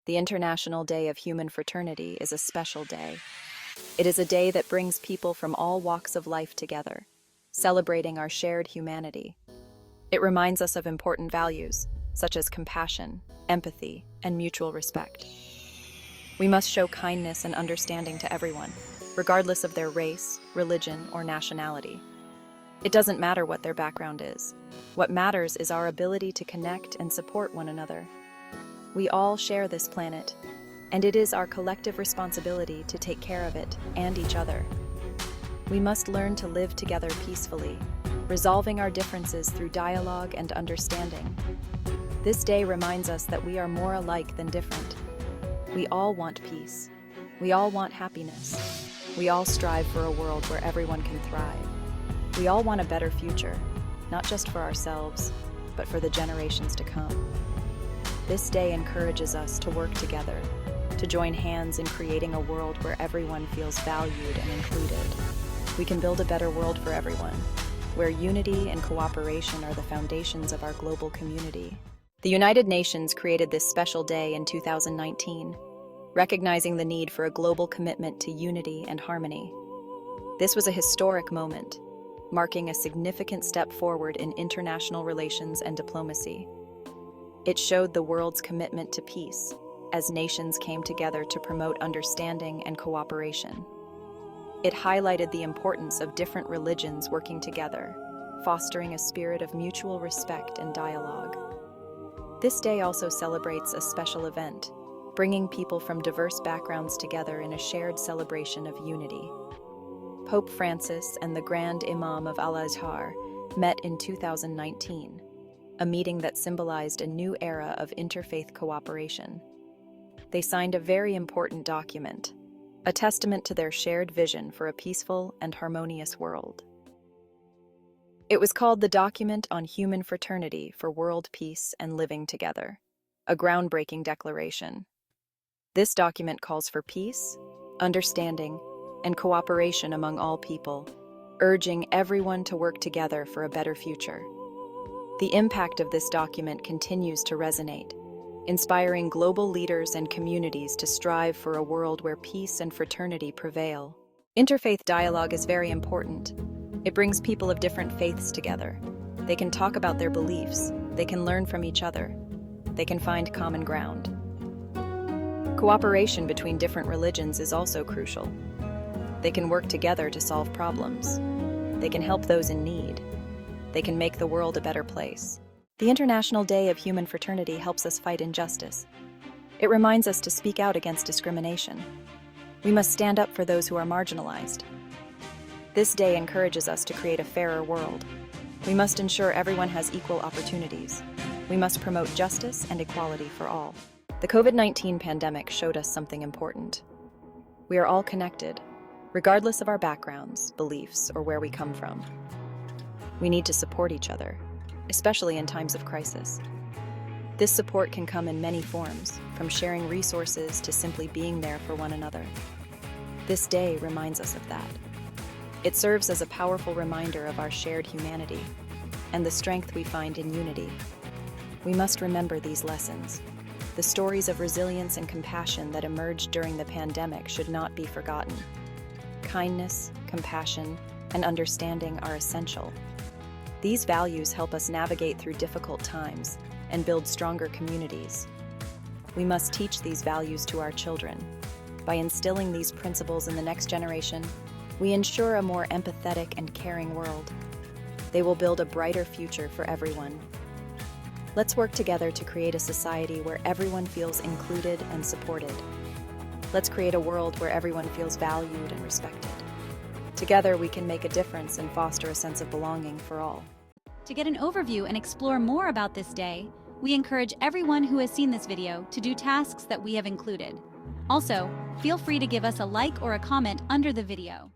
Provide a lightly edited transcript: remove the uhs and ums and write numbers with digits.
the International Day of Human Fraternity is a special day. It is a day that brings people from all walks of life together, celebrating our shared humanity. It reminds us of important values, such as compassion, empathy, and mutual respect. We must show kindness and understanding to everyone, regardless of their race, religion, or nationality. It doesn't matter what their background is. What matters is our ability to connect and support one another. We all share this planet, and it is our collective responsibility to take care of it and each other. We must learn to live together peacefully, resolving our differences through dialogue and understanding. This day reminds us that we are more alike than different. We all want peace. We all want happiness. We all strive for a world where everyone can thrive. We all want a better future, not just for ourselves, but for the generations to come. This day encourages us to work together, to join hands in creating a world where everyone feels valued and included. We can build a better world for everyone, where unity and cooperation are the foundations of our global community. The United Nations created this special day in 2019, recognizing the need for a global commitment to unity and harmony. This was a historic moment, marking a significant step forward in international relations and diplomacy. It showed the world's commitment to peace, as nations came together to promote understanding and cooperation. It highlighted the importance of different religions working together, fostering a spirit of mutual respect and dialogue. This day also celebrates a special event, bringing people from diverse backgrounds together in a shared celebration of unity. Pope Francis and the Grand Imam of Al-Azhar met in 2019, a meeting that symbolized a new era of interfaith cooperation. They signed a very important document, a testament to their shared vision for a peaceful and harmonious world. It was called the Document on Human Fraternity for World Peace and Living Together, a groundbreaking declaration. This document calls for peace, understanding, and cooperation among all people, urging everyone to work together for a better future. The impact of this document continues to resonate, inspiring global leaders and communities to strive for a world where peace and fraternity prevail. Interfaith dialogue is very important. It brings people of different faiths together. They can talk about their beliefs, they can learn from each other, they can find common ground. Cooperation between different religions is also crucial. They can work together to solve problems. They can help those in need. They can make the world a better place. The International Day of Human Fraternity helps us fight injustice. It reminds us to speak out against discrimination. We must stand up for those who are marginalized. This day encourages us to create a fairer world. We must ensure everyone has equal opportunities. We must promote justice and equality for all. The COVID-19 pandemic showed us something important. We are all connected, regardless of our backgrounds, beliefs, or where we come from. We need to support each other, especially in times of crisis. This support can come in many forms, from sharing resources to simply being there for one another. This day reminds us of that. It serves as a powerful reminder of our shared humanity and the strength we find in unity. We must remember these lessons. The stories of resilience and compassion that emerged during the pandemic should not be forgotten. Kindness, compassion, and understanding are essential. These values help us navigate through difficult times and build stronger communities. We must teach these values to our children. By instilling these principles in the next generation, we ensure a more empathetic and caring world. They will build a brighter future for everyone. Let's work together to create a society where everyone feels included and supported. Let's create a world where everyone feels valued and respected. Together, we can make a difference and foster a sense of belonging for all. To get an overview and explore more about this day, we encourage everyone who has seen this video to do tasks that we have included. Also, feel free to give us a like or a comment under the video.